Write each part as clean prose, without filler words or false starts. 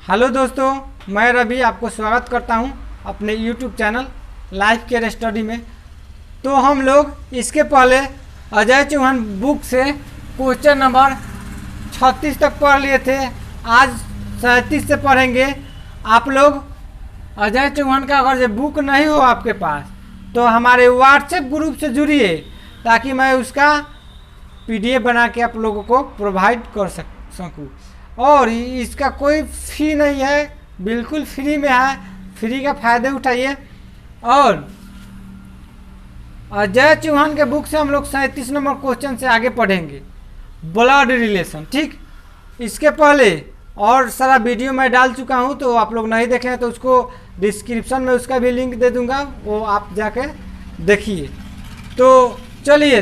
Hello दोस्तों, मैं रवि आपको स्वागत करता हूं अपने YouTube channel life care study में। तो हम लोग इसके पहले अजय चौहान बुक से क्वेश्चन नंबर 36 तक पढ़ लिए थे। आज 37 से पढ़ेंगे। आप लोग अजय चौहान का अगर ये बुक नहीं हो आपके पास तो हमारे व्हाट्सएप ग्रुप से जुड़िए, ताकि मैं उसका PDF बना के आप लोगों को प्रोवाइड कर सकूँ। और इसका कोई फी नहीं है, बिल्कुल फ्री में है। फ्री का फ़ायदे उठाइए। और अजय चौहान के बुक से हम लोग 37 नंबर क्वेश्चन से आगे पढ़ेंगे, ब्लड रिलेशन। ठीक, इसके पहले और सारा वीडियो मैं डाल चुका हूं, तो आप लोग नहीं देखे हैं तो उसको डिस्क्रिप्शन में उसका भी लिंक दे दूंगा, वो आप जाके देखिए। तो चलिए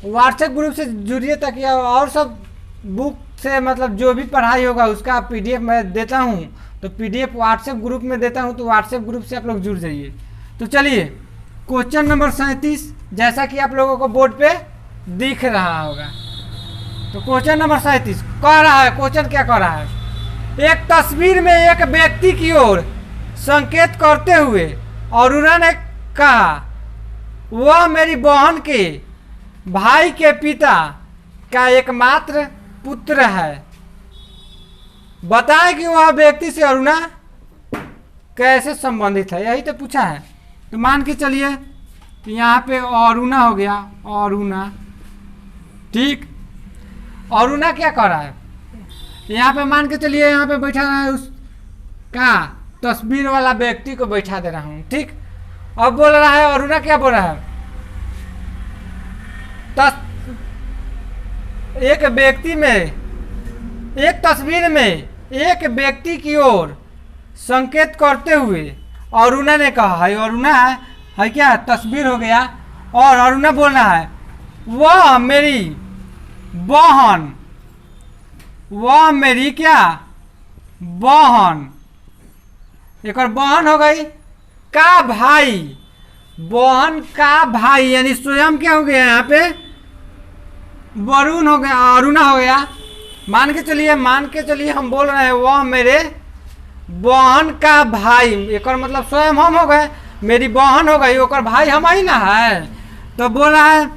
व्हाट्सएप ग्रुप से जुड़िए, ताकि और सब बुक से मतलब जो भी पढ़ाई होगा उसका PDF मैं देता हूँ, तो PDF व्हाट्सएप ग्रुप में देता हूँ, तो व्हाट्सएप ग्रुप से आप लोग जुड़ जाइए। तो चलिए क्वेश्चन नंबर 37, जैसा कि आप लोगों को बोर्ड पे दिख रहा होगा। तो क्वेश्चन नंबर 37 कह रहा है, क्वेश्चन क्या कह रहा है, एक तस्वीर में एक व्यक्ति की ओर संकेत करते हुए अरुणा ने कहा, वह मेरी बहन के भाई के पिता का एकमात्र पुत्र है। बताएं कि वह व्यक्ति से अरुणा कैसे संबंधित है। यही तो पूछा है। तो मान के चलिए कि यहाँ पे अरुणा हो गया, अरुणा। ठीक, अरुणा क्या कर रहा है, यहाँ पे मान के चलिए यहाँ पे बैठा रहा है उसका तस्वीर वाला व्यक्ति को बैठा दे रहा हूँ। ठीक, अब बोल रहा है अरुणा, क्या बोल रहा है, एक व्यक्ति में, एक तस्वीर में एक व्यक्ति की ओर संकेत करते हुए अरुणा ने कहा है। अरुणा है क्या, तस्वीर हो गया, और अरुणा बोलना है वह मेरी बहन, वह मेरी क्या बहन, एक और बहन हो गई का भाई, बहन का भाई, यानी स्वयं क्या हो गया यहाँ पे वरुण हो गया, अरुणा हो गया। मान के चलिए हम बोल रहे हैं वह मेरे बहन का भाई, एक और मतलब स्वयं हम हो गए, मेरी बहन हो गई, ओकर भाई हम ही ना है। तो बोल रहा है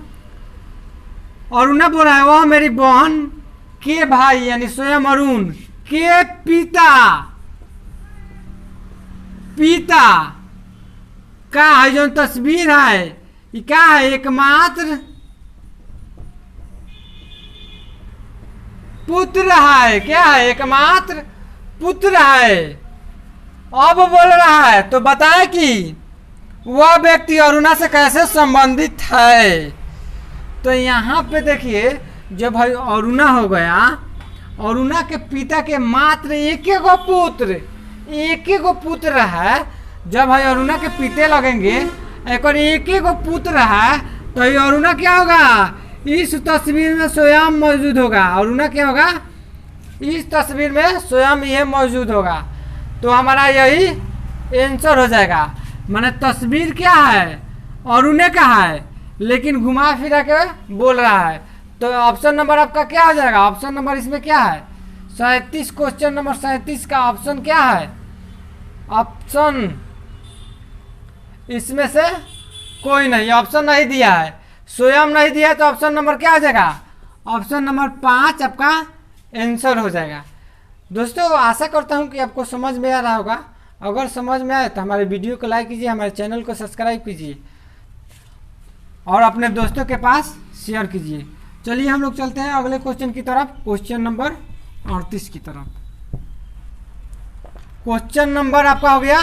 अरुणा बोल रहा है वह मेरी बहन के भाई, यानी स्वयं अरुण के पिता का है जो तस्वीर है, ये क्या है, एकमात्र पुत्र है। क्या है, एकमात्र पुत्र है। अब बोल रहा है तो बताए कि वह व्यक्ति अरुणा से कैसे संबंधित है। तो यहाँ पे देखिए, जब भाई अरुणा हो गया, अरुणा के पिता के मात्र एक गो पुत्र है। जब भाई अरुणा के पिते लगेंगे, एक गो पुत्र है, तो ये अरुणा क्या होगा, इस तस्वीर में स्वयं मौजूद होगा। अरुणा क्या होगा, इस तस्वीर में स्वयं यह मौजूद होगा। तो हमारा यही आंसर हो जाएगा। माने तस्वीर क्या है, अरुणा का है, लेकिन घुमा फिरा के बोल रहा है। तो ऑप्शन नंबर आपका क्या हो जाएगा, ऑप्शन नंबर इसमें क्या है 37, क्वेश्चन नंबर 37 का ऑप्शन क्या है, ऑप्शन इसमें से कोई नहीं, ऑप्शन नहीं दिया है, स्वयं नहीं दिया है। तो ऑप्शन नंबर क्या हो जाएगा, ऑप्शन नंबर 5 आपका आंसर हो जाएगा। दोस्तों आशा करता हूं कि आपको समझ में आ रहा होगा। अगर समझ में आए तो हमारे वीडियो को लाइक कीजिए, हमारे चैनल को सब्सक्राइब कीजिए और अपने दोस्तों के पास शेयर कीजिए। चलिए हम लोग चलते हैं अगले क्वेश्चन की तरफ, क्वेश्चन नंबर 38 की तरफ। क्वेश्चन नंबर आपका हो गया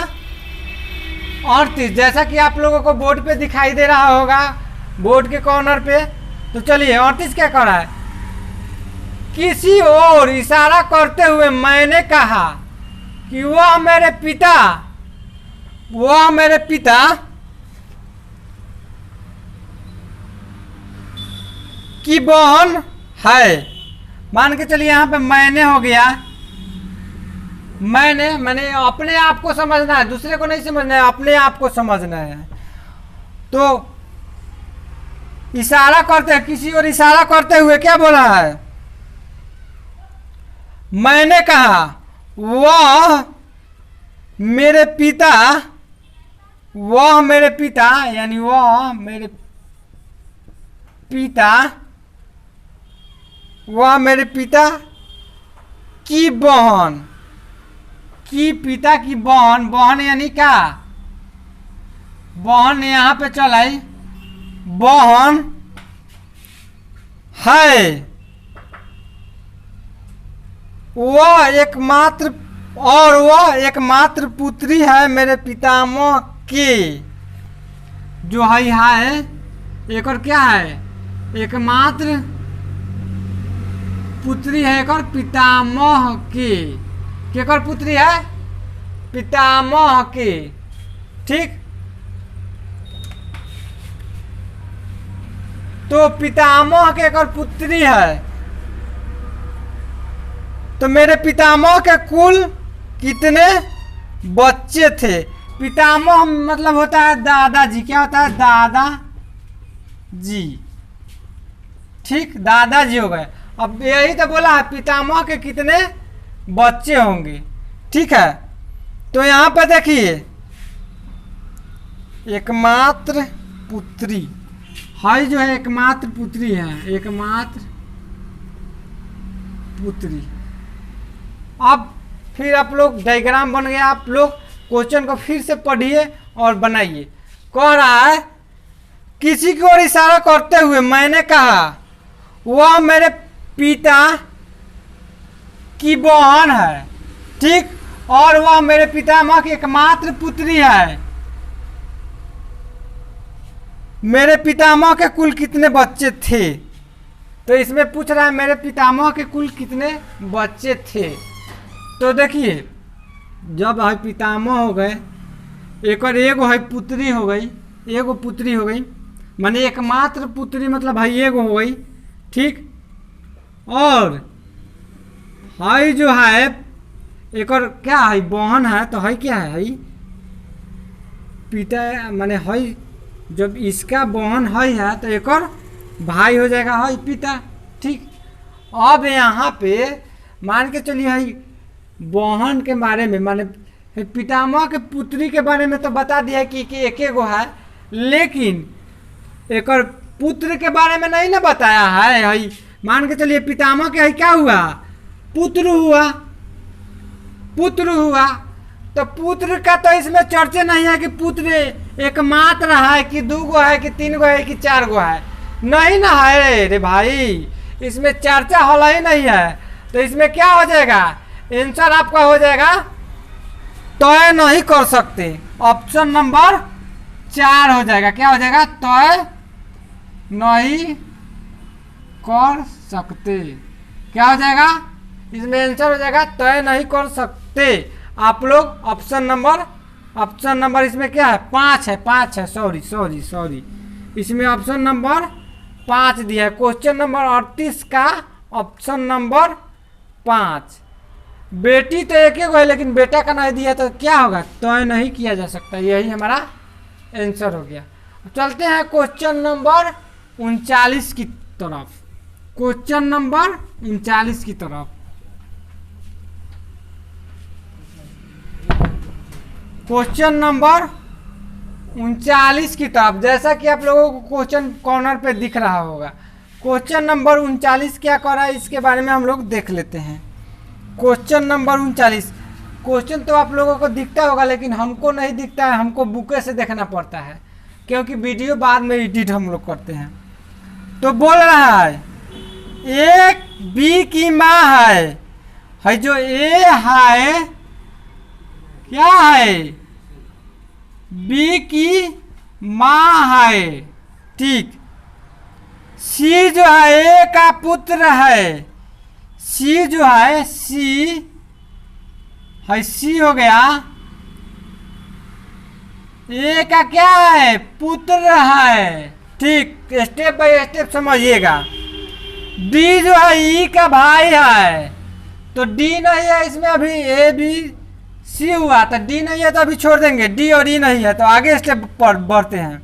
38, जैसा कि आप लोगों को बोर्ड पे दिखाई दे रहा होगा, बोर्ड के कॉर्नर पे। तो चलिए 38 क्या कर रहा है, किसी और इशारा करते हुए मैंने कहा कि वह मेरे पिता की बहन है। मान के चलिए यहाँ पे मैंने हो गया, मैंने अपने आप को समझना है, दूसरे को नहीं समझना है, अपने आप को समझना है। तो इशारा करते हैं, किसी और इशारा करते हुए क्या बोला है, मैंने कहा वह मेरे पिता, वह मेरे पिता यानी वह मेरे पिता, वह मेरे पिता की बहन, की पिता की बहन, बहन यानी क्या, बहन यहाँ पे चल आई, बहन है, वह एकमात्र, और वह एकमात्र पुत्री है मेरे पितामह की, जो है एक और क्या है, एकमात्र पुत्री है एक और पितामह की, एक और पुत्री है पितामह की, ठीक। तो पितामह के एक और पुत्री है, तो मेरे पितामह के कुल कितने बच्चे थे। पितामह मतलब होता है दादाजी, क्या होता है दादाजी, ठीक, दादाजी हो गए। अब यही तो बोला है पितामह के कितने बच्चे होंगे, ठीक है। तो यहाँ पे देखिए एकमात्र पुत्री है, जो है एकमात्र पुत्री है, एकमात्र पुत्री। अब फिर आप लोग डायग्राम बन गया, आप लोग क्वेश्चन को फिर से पढ़िए और बनाइए। कह रहा है किसी की ओर इशारा करते हुए मैंने कहा वह मेरे पिता की बहन है, ठीक, और वह मेरे पितामह की एकमात्र पुत्री है। मेरे पितामह के कुल कितने बच्चे थे, तो इसमें पूछ रहा है मेरे पितामह के कुल कितने बच्चे थे। तो देखिए जब है पितामह हो गए, एक और एगो है पुत्री हो गई, एगो पुत्री हो गई, माने एकमात्र पुत्री मतलब है एगो हो गई, ठीक। और है जो है एक और क्या है बहन है, तो है क्या है पिता, माने है जब इसका बहन है तो एक और भाई हो जाएगा है पिता, ठीक। अब यहाँ पे मान के चलिए है बहन के बारे में, माने पितामह के पुत्री के बारे में तो बता दिया कि एक गो है, लेकिन एक और पुत्र के बारे में नहीं ना बताया है। मान के चलिए पितामह के क्या हुआ, पुत्र हुआ, पुत्र हुआ, तो पुत्र का तो इसमें चर्चा नहीं है कि पुत्र एकमात्र है कि दो गो है कि तीन गो है कि चार गो है, नहीं ना है रे भाई, इसमें चर्चा होला ही नहीं है। तो इसमें क्या हो जाएगा, आंसर आपका हो जाएगा तय नहीं कर सकते, ऑप्शन नंबर 4 हो जाएगा। क्या हो जाएगा, तय नहीं कर सकते, क्या हो जाएगा, इसमें आंसर हो जाएगा तय नहीं कर सकते। आप लोग ऑप्शन नंबर इसमें क्या है 5 है, 5 है, सॉरी इसमें ऑप्शन नंबर 5 दिया है। क्वेश्चन नंबर 38 का ऑप्शन नंबर 5। बेटी तो एक ही है लेकिन बेटा का नहीं दिया तो क्या होगा, तय नहीं किया जा सकता, यही हमारा आंसर हो गया। चलते हैं क्वेश्चन नंबर 39 की तरफ, क्वेश्चन नंबर 39 की तरफ। क्वेश्चन नंबर 39 की तरफ, जैसा कि आप लोगों को क्वेश्चन कॉर्नर पे दिख रहा होगा, क्वेश्चन नंबर 39 क्या कर रहा है इसके बारे में हम लोग देख लेते हैं। क्वेश्चन नंबर 39, क्वेश्चन तो आप लोगों को दिखता होगा लेकिन हमको नहीं दिखता है, हमको बुके से देखना पड़ता है क्योंकि वीडियो बाद में एडिट हम लोग करते हैं। तो बोल रहा है एक बी की माँ है जो ए है क्या है, बी की माँ है, ठीक। सी जो है ए का पुत्र है, सी जो है सी हो गया, ए का क्या है पुत्र है, ठीक, स्टेप बाय स्टेप समझिएगा। डी जो है ई का भाई है, तो डी नहीं है इसमें, अभी ए बी सी हुआ तो डी नहीं है तो अभी छोड़ देंगे, डी और ई नहीं है तो आगे स्टेप पर बढ़ते हैं।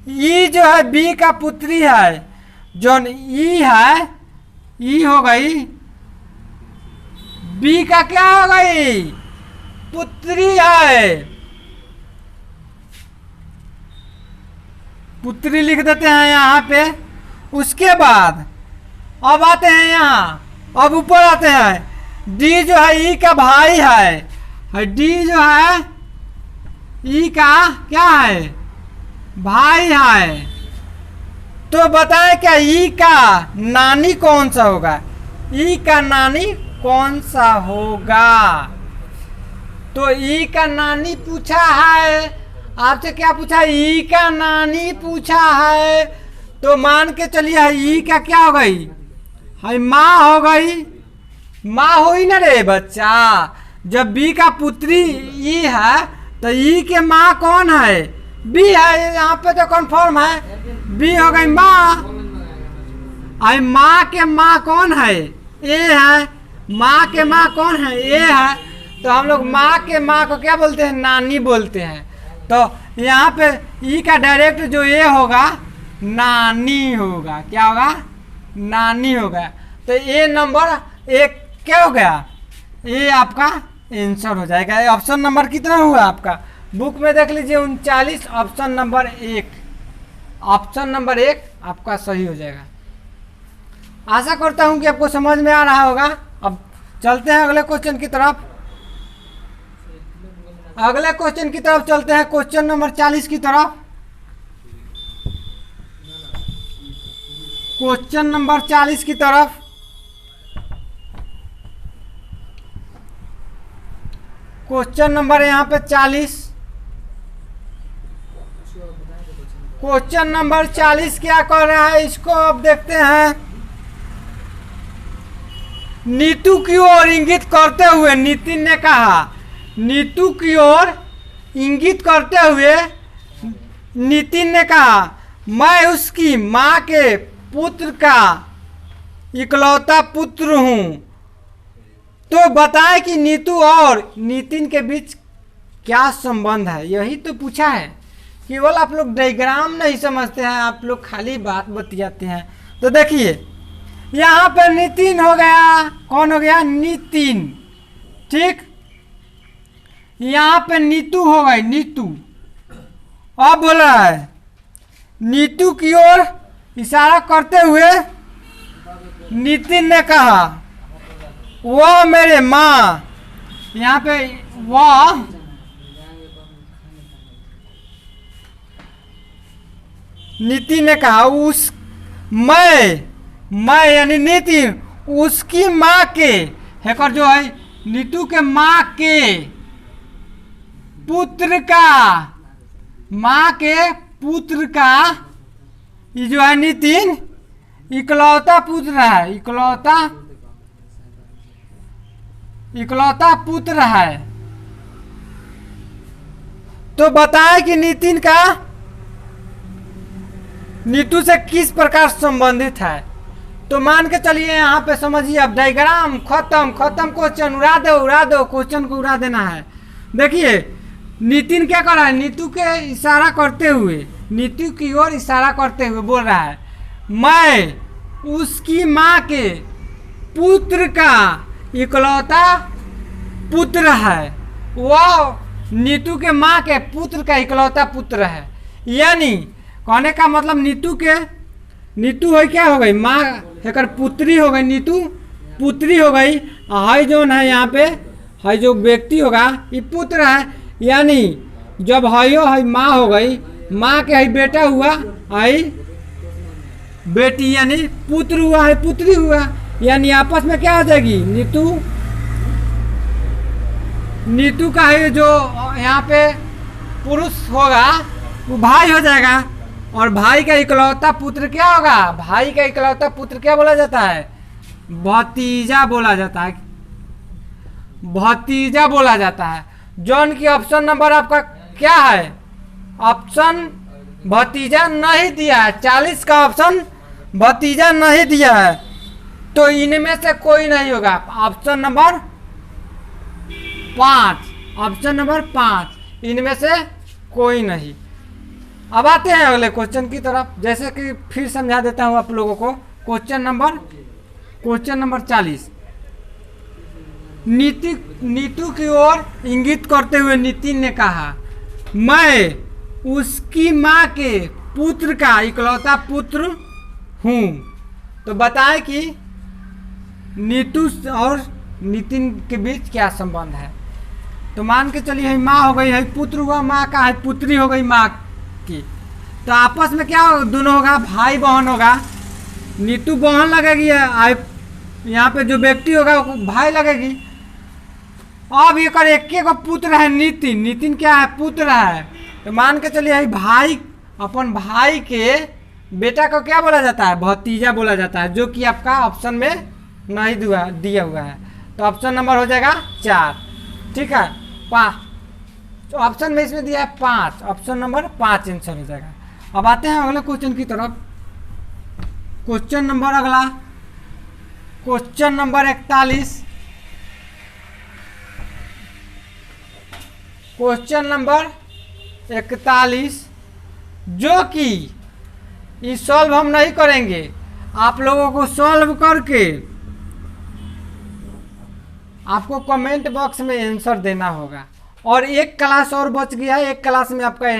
ई जो है बी का पुत्री है, जो ई है, ई हो गई बी का क्या हो गई, पुत्री है, पुत्री लिख देते हैं यहाँ पे। उसके बाद अब आते हैं यहाँ, अब ऊपर आते हैं, डी जो है ई का भाई है, डी जो है ई का क्या है, भाई है। तो बताए क्या ई का नानी कौन सा होगा, ई का नानी कौन सा होगा। तो ई का नानी पूछा है आपसे, क्या पूछा, ई का नानी पूछा है। तो मान के चलिए ई का क्या हो गई, है माँ हो गई, माँ हुई ना रे बच्चा। जब बी का पुत्री ई है तो ई के माँ कौन है, बी है, यहाँ पे तो कन्फर्म है, बी हो गई माँ। आई माँ के माँ कौन है, ए है, माँ के माँ कौन है, ए है। तो हम लोग माँ के माँ को क्या बोलते हैं, नानी बोलते हैं। तो यहाँ पे ई का डायरेक्ट जो ए होगा नानी होगा, क्या होगा, नानी होगा। तो ए नंबर एक क्या हो गया, ये आपका आंसर हो जाएगा। ऑप्शन नंबर कितना हुआ आपका, बुक में देख लीजिए 39, ऑप्शन नंबर 1, ऑप्शन नंबर 1 आपका सही हो जाएगा। आशा करता हूं कि आपको समझ में आ रहा होगा। अब चलते हैं अगले क्वेश्चन की तरफ, अगले क्वेश्चन की तरफ चलते हैं, क्वेश्चन नंबर 40 की तरफ। क्वेश्चन नंबर 40 की तरफ, क्वेश्चन नंबर यहाँ पे 40, क्वेश्चन नंबर 40 क्या कह रहा है, इसको अब देखते हैं। नीतू की ओर इंगित करते हुए नितिन ने कहा, नीतू की ओर इंगित करते हुए नितिन ने कहा, मैं उसकी माँ के पुत्र का इकलौता पुत्र हूँ। तो बताएं कि नीतू और नितिन के बीच क्या संबंध है। यही तो पूछा है, केवल आप लोग डायग्राम नहीं समझते हैं, आप लोग खाली बात बतियाते हैं। तो देखिए यहाँ पे नितिन हो गया, कौन हो गया, नितिन, ठीक। यहाँ पे नीतू हो गई, नीतू। अब बोल रहा है नीतू की ओर इशारा करते हुए नितिन ने कहा, वह मेरे माँ, यहाँ पे वह नितिन ने कहा, उस मैं यानी नितिन उसकी माँ के, हैकर जो है नीतू के माँ के पुत्र का, माँ के पुत्र का, ये जो है नितिन इकलौता पुत्र है, इकलौता पुत्र है। तो बताएं कि नितिन का नीतू से किस प्रकार संबंधित है। तो मान के चलिए यहाँ पे समझिए, अब डायग्राम खत्म क्वेश्चन, उड़ा दो क्वेश्चन को उड़ा देना है। देखिए नितिन क्या कर रहा है, नीतू के इशारा करते हुए, नीतू की ओर इशारा करते हुए बोल रहा है, मैं उसकी माँ के पुत्र का इकलौता पुत्र है। वह नीतू के माँ के पुत्र का इकलौता पुत्र है। यानी कहने का मतलब नीतू है, क्या हो गई, माँ है पुत्री हो गई, नीतू पुत्री हो गई। हाई जो है यहाँ पे हाई जो व्यक्ति होगा ये पुत्र है। यानी जब हाइयो है माँ हो गई, माँ के है बेटा हुआ, आई बेटी, यानी पुत्र हुआ है पुत्री हुआ। यानी आपस में क्या हो जाएगी, नीतू का है जो यहाँ पे पुरुष होगा वो भाई हो जाएगा। और भाई का इकलौता पुत्र क्या होगा, भाई का इकलौता पुत्र क्या बोला जाता है, भतीजा बोला जाता है, भतीजा बोला जाता है। जॉन की ऑप्शन नंबर आपका क्या है, ऑप्शन भतीजा नहीं दिया है, 40 का ऑप्शन भतीजा नहीं दिया है। तो इनमें से कोई नहीं होगा, ऑप्शन नंबर 5, ऑप्शन नंबर 5 इनमें से कोई नहीं। अब आते हैं अगले क्वेश्चन की तरफ, जैसे कि फिर समझा देता हूं आप लोगों को। क्वेश्चन नंबर 40, नीतू की ओर इंगित करते हुए नितिन ने कहा, मैं उसकी माँ के पुत्र का इकलौता पुत्र हूँ। तो बताएं कि नीतू और नितिन के बीच क्या संबंध है। तो मान के चलिए माँ हो गई है, पुत्र हुआ माँ का, है पुत्री हो गई माँ की। तो आपस में क्या दोनों होगा, भाई बहन होगा। नीतू बहन लगेगी, यहाँ पे जो व्यक्ति होगा वो भाई लगेगी। अब एक को पुत्र है नितिन, नितिन क्या है, पुत्र है। तो मान के चलिए भाई, अपन भाई के बेटा को क्या बोला जाता है, भतीजा बोला जाता है, जो कि आपका ऑप्शन में नहीं दिया हुआ है। तो ऑप्शन नंबर हो जाएगा 4, ठीक है। 5 तो ऑप्शन में इसमें दिया है 5, ऑप्शन नंबर 5 आंसर हो जाएगा। अब आते हैं अगले क्वेश्चन की तरफ। क्वेश्चन नंबर अगला, क्वेश्चन नंबर 41। क्वेश्चन नंबर 41 जो कि इस सॉल्व हम नहीं करेंगे, आप लोगों को सॉल्व करके आपको कमेंट बॉक्स में आंसर देना होगा। और एक क्लास और बच गया है, एक क्लास में आपका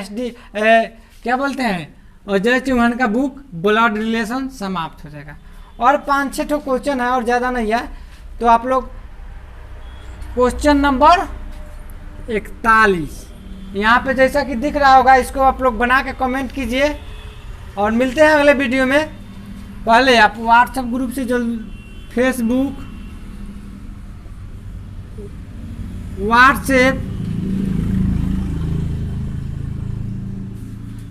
क्या बोलते हैं, अजय चौहान का बुक ब्लड रिलेशन समाप्त हो जाएगा। और 5-6 क्वेश्चन है और ज़्यादा नहीं है। तो आप लोग क्वेश्चन नंबर 41 यहाँ पे जैसा कि दिख रहा होगा, इसको आप लोग बना के कमेंट कीजिए और मिलते हैं अगले वीडियो में। पहले आप व्हाट्सएप ग्रुप से फेसबुक, व्हाट्सएप,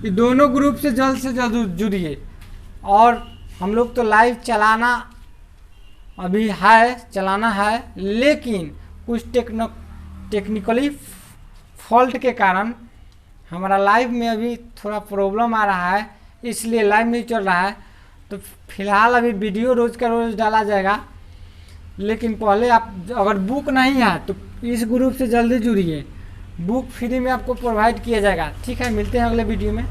ये दोनों ग्रुप से जल्द जुड़िए। और हम लोग तो लाइव चलाना है, लेकिन कुछ टेक्निकली फॉल्ट के कारण हमारा लाइव में अभी थोड़ा प्रॉब्लम आ रहा है, इसलिए लाइव नहीं चल रहा है। तो फिलहाल अभी वीडियो रोज़ का रोज़ डाला जाएगा। लेकिन पहले आप अगर बुक नहीं है तो इस ग्रुप से जल्दी जुड़िए, बुक फ्री में आपको प्रोवाइड किया जाएगा, ठीक है। मिलते हैं अगले वीडियो में।